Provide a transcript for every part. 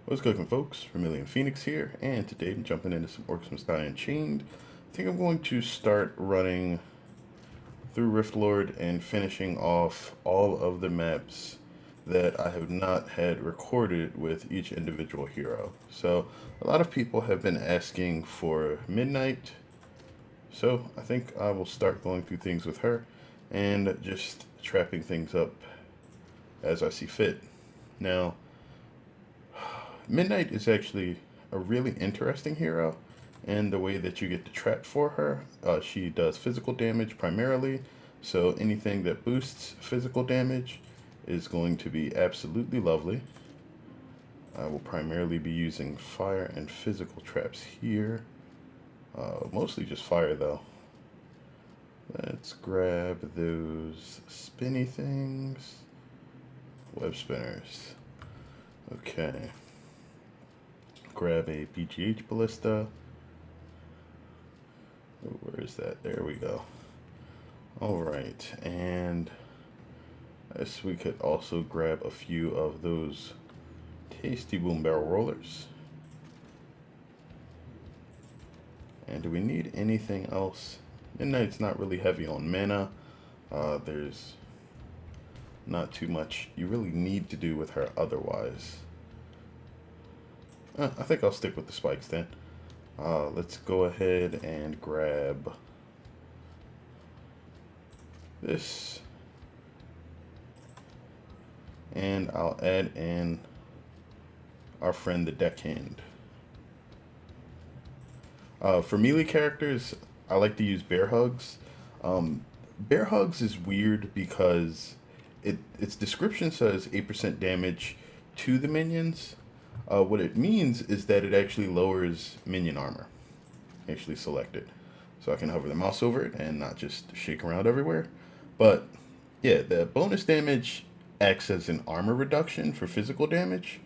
What's cooking, folks? Vermillion Phoenix here, and today I'm jumping into some Orcs Must Die Unchained. I think I'm going to start running through Riftlord and finishing off all of the maps that I have not had recorded with each individual hero. So, a lot of people have been asking for Midnight, so I think I will start going through things with her and just trapping things up as I see fit. Now, Midnight is actually a really interesting hero in the way that you get to trap for her. She does physical damage primarily, so anything that boosts physical damage is going to be absolutely lovely. I will primarily be using fire and physical traps here. Mostly just fire though. Let's grab those spinny things. Web spinners. Okay. Grab a BGH Ballista. Oh, where is that? There we go. Alright, and I guess we could also grab a few of those tasty boom barrel rollers. And do we need anything else? Midnight's not really heavy on mana. There's not too much you really need to do with her otherwise. I think I'll stick with the spikes then. Let's go ahead and grab this. And I'll add in our friend the Deckhand. For melee characters, I like to use Bear Hugs. Bear Hugs is weird because its description says 8% damage to the minions. What it means is that it actually lowers minion armor. Actually selected. So I can hover the mouse over it and not just shake around everywhere. But yeah, the bonus damage acts as an armor reduction for physical damage.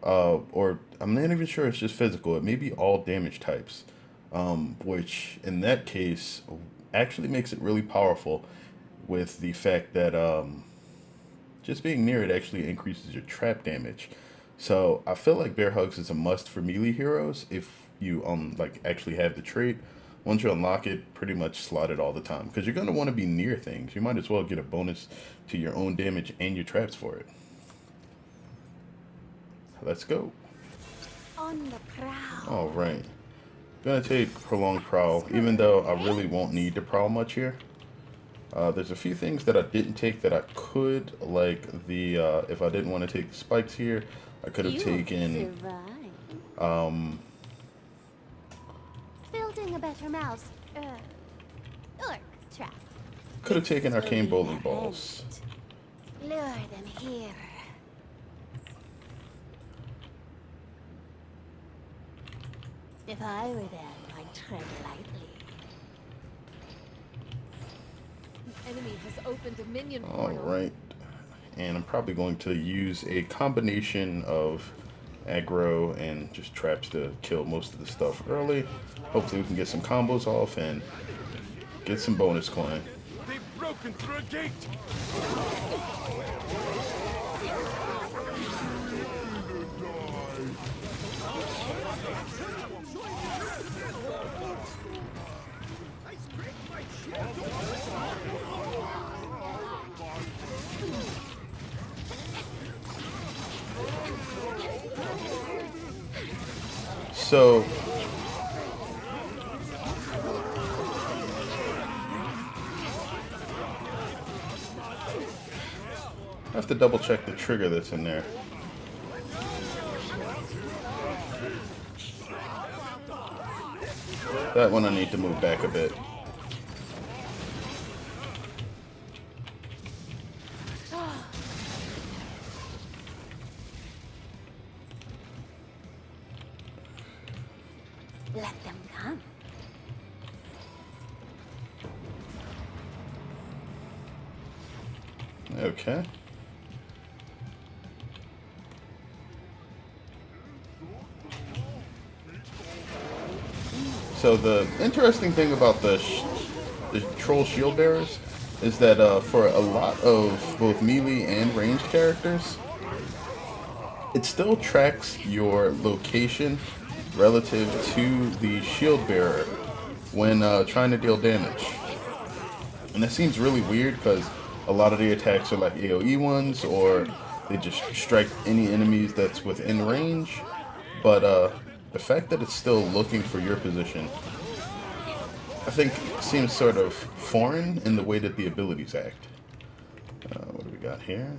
Or I'm not even sure it's just physical. It may be all damage types. Which in that case actually makes it really powerful with the fact that just being near it actually increases your trap damage. So I feel like Bear Hugs is a must for melee heroes if you like actually have the trait. Once you unlock it, pretty much slot it all the time because you're gonna want to be near things. You might as well get a bonus to your own damage and your traps for it. Let's go. On the prowl. All right, gonna take prolonged prowl, even though I really won't need to prowl much here. There's a few things that I didn't take that I could, like the if I didn't want to take the spikes here, I could have taken building a better mouse orc trap. Could have taken arcane bowling balls. Lure them here. If I were them, I'd tread lightly. The enemy has opened a minion All portal. right, and I'm probably going to use a combination of aggro and just traps to kill most of the stuff early. Hopefully we can get some combos off and get some bonus coin. They've broken through a gate. So I have to double check the trigger that's in there. That one I need to move back a bit. Let them come. Okay. So the interesting thing about the troll shield bearers is that for a lot of both melee and ranged characters, it still tracks your location relative to the shield bearer when trying to deal damage. And that seems really weird because a lot of the attacks are like AoE ones, or they just strike any enemies that's within range. But the fact that it's still looking for your position, I think, seems sort of foreign in the way that the abilities act. What do we got here?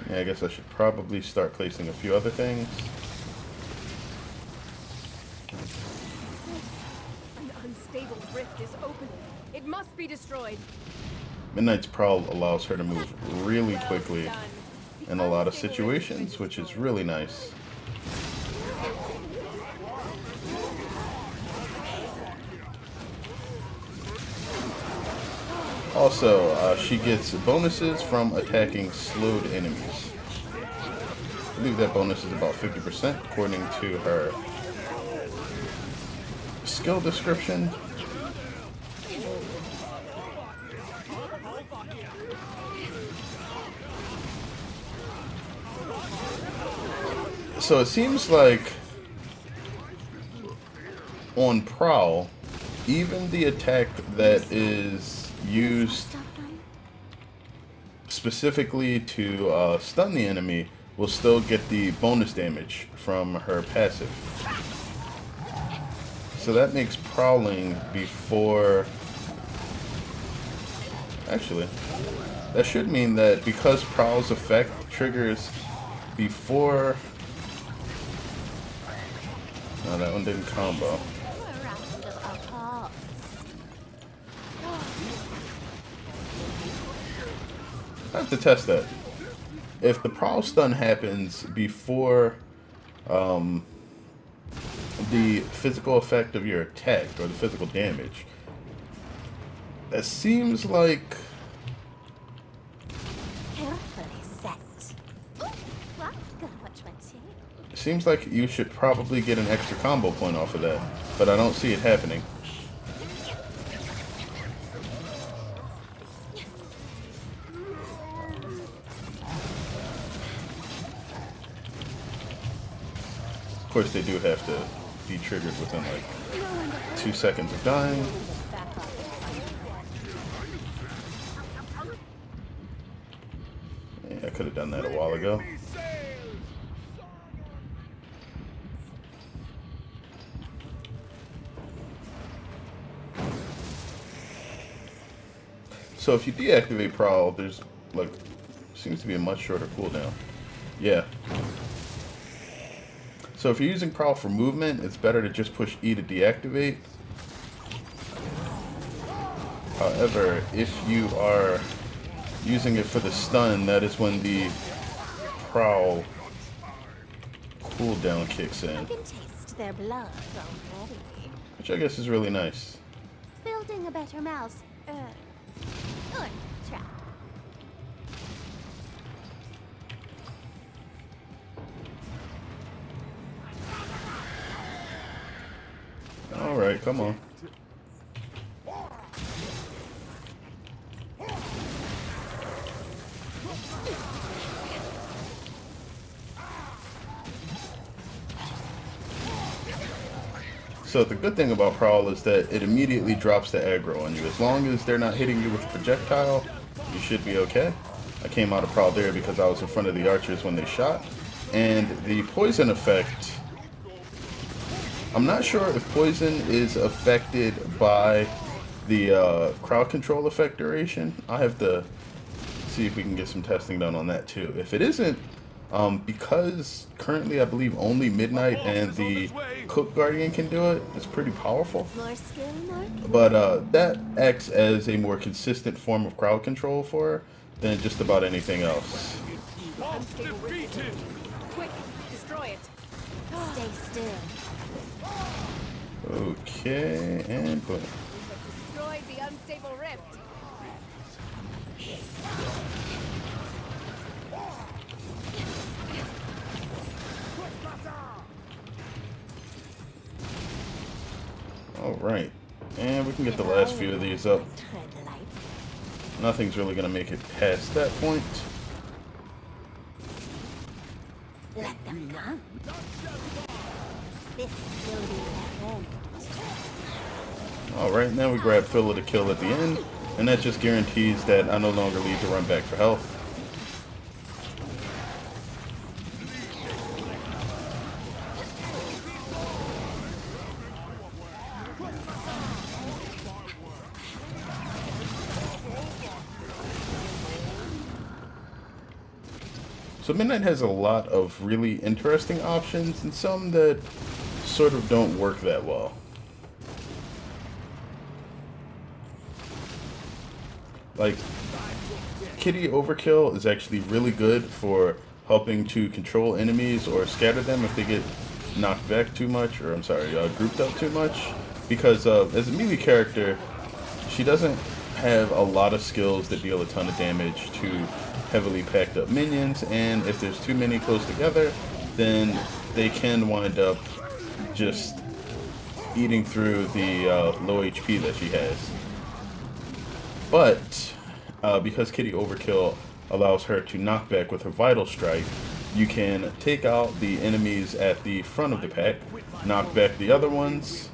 Yeah, I guess I should probably start placing a few other things. An unstable rift is opening. It must be destroyed. Midnight's Prowl allows her to move really quickly in a lot of situations, which is really nice. Also, she gets bonuses from attacking slowed enemies. I believe that bonus is about 50% according to her skill description. So it seems like on Prowl, even the attack that is used specifically to stun the enemy will still get the bonus damage from her passive. So that makes prowling before... Actually, that should mean that because Prowl's effect triggers before... No, that one didn't combo. I have to test that. If the Prowl stun happens before the physical effect of your attack or the physical damage, that seems like... Carefully set. Well, good opportunity. Seems like you should probably get an extra combo point off of that, but I don't see it happening. Of course, they do have to be triggered within like 2 seconds of dying. Yeah, I could have done that a while ago. So if you deactivate Prowl, there's like seems to be a much shorter cooldown. Yeah. So if you're using Prowl for movement, it's better to just push E to deactivate. However, if you are using it for the stun, that is when the Prowl cooldown kicks in. I can taste their blood already. Which I guess is really nice. Building a better mouse. Or trap. Alright, come on. So the good thing about Prowl is that it immediately drops the aggro on you. As long as they're not hitting you with a projectile, you should be okay. I came out of Prowl there because I was in front of the archers when they shot. And the poison effect... I'm not sure if poison is affected by the crowd control effect duration. I have to see if we can get some testing done on that too. If it isn't, because currently I believe only Midnight and the Cook Guardian can do it, it's pretty powerful. More skill, Mark? But that acts as a more consistent form of crowd control for her than just about anything else. Unstable rift. Quick, destroy it. Stay still. Okay, and boom. Destroy the unstable rift. Alright. And we can get the If last I few were of these them, up. I'd tread lightly. Nothing's really going to make it past that point. Let them come. This will be their end. Alright, now we grab Filler to kill at the end. And that just guarantees that I no longer need to run back for health. So Midnight has a lot of really interesting options and some that sort of don't work that well. Like, Kitty Overkill is actually really good for helping to control enemies or scatter them if they get knocked back too much, or I'm sorry, grouped up too much. Because as a melee character, she doesn't have a lot of skills that deal a ton of damage to heavily packed up minions, and if there's too many close together, then they can wind up just eating through the low HP that she has. But because Kitty Overkill allows her to knock back with her Vital Strike, you can take out the enemies at the front of the pack, knock back the other ones,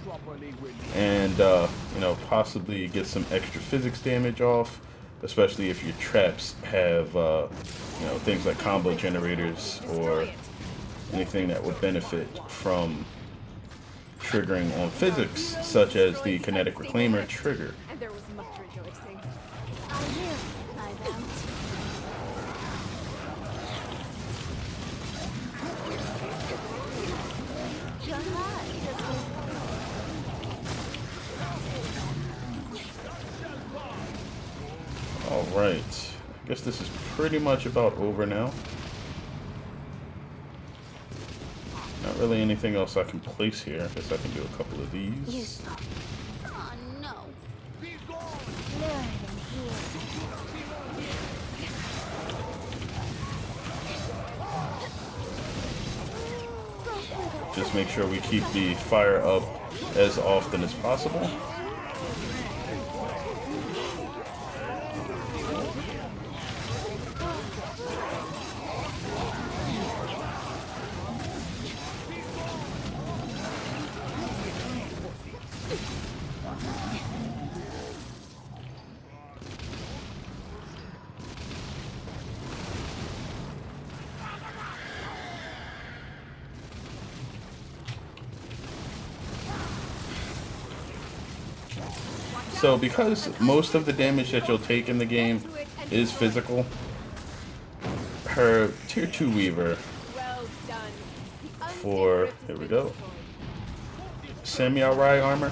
and you know, possibly get some extra physics damage off, especially if your traps have you know, things like combo generators or anything that would benefit from triggering on physics, such as the Kinetic Reclaimer trigger. And there was much rejoicing. I knew my bounty. Your heart has been Alright, I guess this is pretty much about over now. Not really anything else I can place here. I guess I can do a couple of You these. stop. Oh no. Lured in here. Just make sure we keep the fire up as often as possible. So because most of the damage that you'll take in the game is physical, her tier 2 Weaver Well done. The for, unsafe here we rift go, has been destroyed. Samurai armor,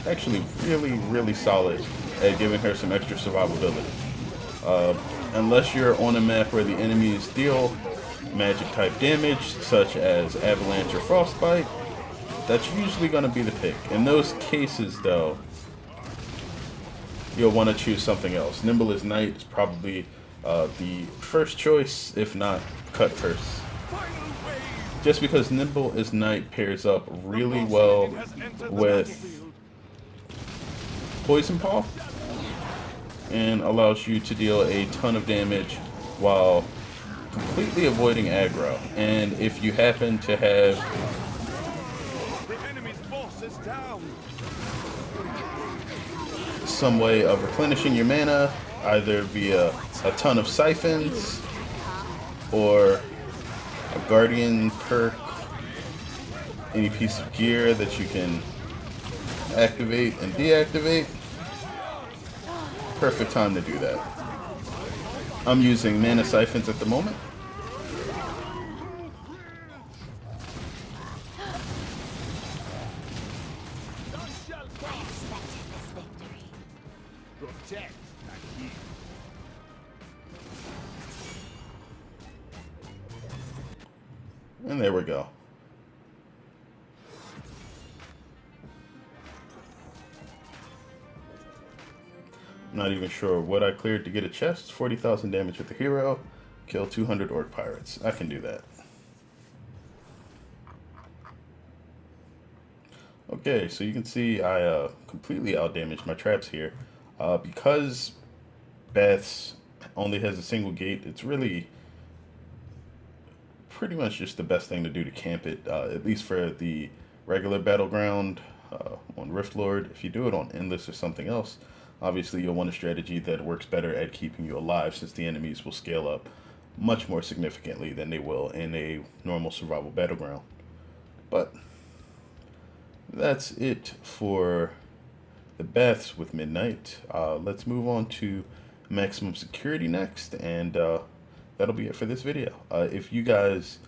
actually really solid at giving her some extra survivability. Unless you're on a map where the enemies deal magic type damage, such as Avalanche or Frostbite, that's usually going to be the pick. In those cases though, you'll want to choose something else. Nimble as Knight is probably the first choice, if not cut first. Just because Nimble as Knight pairs up really well with Poison Paw and allows you to deal a ton of damage while completely avoiding aggro. And if you happen to have The enemy's boss is down. some way of replenishing your mana, either via a ton of siphons or a guardian perk, any piece of gear that you can activate and deactivate, perfect time to do that. I'm using mana siphons at the moment. I expected this victory. Protect and heal. And there we go. I'm not even sure what I cleared to get a chest. 40,000 damage with the hero. Kill 200 Orc Pirates. I can do that. Okay, so you can see I completely outdamaged my traps here. Because Beth's only has a single gate, it's really pretty much just the best thing to do to camp it, at least for the regular battleground on Rift Lord. If you do it on Endless or something else, obviously you'll want a strategy that works better at keeping you alive, since the enemies will scale up much more significantly than they will in a normal survival battleground. But that's it for the Beths with Midnight. Let's move on to maximum security next, and that'll be it for this video. If you guys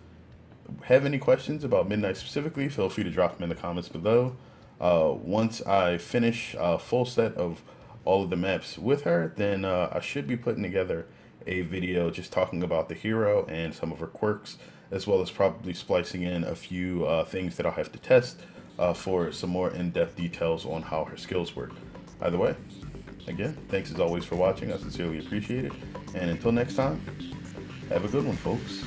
have any questions about Midnight specifically, feel free to drop them in the comments below. Once I finish a full set of all of the maps with her, then I should be putting together a video just talking about the hero and some of her quirks, as well as probably splicing in a few things that I'll have to test for some more in-depth details on how her skills work. Either way, again, thanks as always for watching. I sincerely appreciate it. And until next time, have a good one, folks.